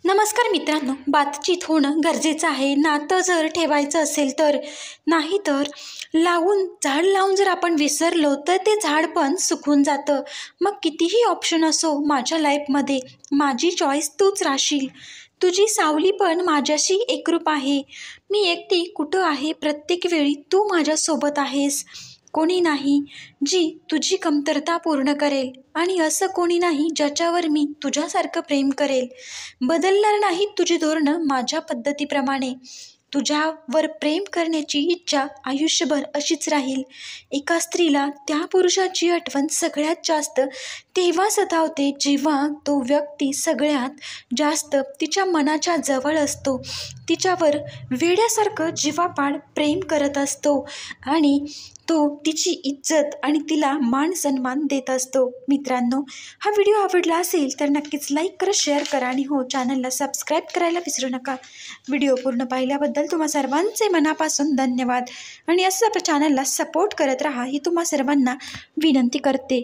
नमस्कार मित्रांनो, बातचीत होणं गरजेचं आहे. नातं जर ठेवायचं असेल तर. नाही तर झाड लावून जर आपण विसरलो तर ते झाड पण सुकून जातं. मग कितीही ऑप्शन असो माझ्या लाईफमध्ये, माझी चॉईस तूच राहशील. तुझी सावली पण माझ्याशी एकरूप आहे. मी एकटी कुठं आहे, प्रत्येक वेळी तू माझ्यासोबत आहेस. कोणी नाही जी तुझी कमतरता पूर्ण करेल, आणि असं कोणी नाही ज्याच्यावर मी तुझ्यासारखं प्रेम करेल. बदलणार नाही तुझी धोरणं माझ्या पद्धतीप्रमाणे. तुझ्यावर प्रेम करण्याची इच्छा आयुष्यभर अशीच राहील. एका स्त्रीला त्या पुरुषाची आठवण सगळ्यात जास्त तेव्हा सतावते जेव्हा तो व्यक्ती सगळ्यात जास्त तिच्या मनाच्या जवळ असतो, तिच्यावर वेड्यासारखं जीवापाड प्रेम करत असतो, आणि तो तिची इज्जत आणि तिला मान सन्मान देत असतो. मित्रांनो, हा व्हिडिओ आवडला असेल तर नक्कीच लाईक करा, शेअर करा, आणि हो, चॅनलला सबस्क्राईब करायला विसरू नका. व्हिडिओ पूर्ण पाहिल्याबद्दल तुम्हा सर्वांचे मनापासून धन्यवाद, आणि असंच आपल्या चॅनलला सपोर्ट करत राहा ही तुम्हा सर्वांना विनंती करते.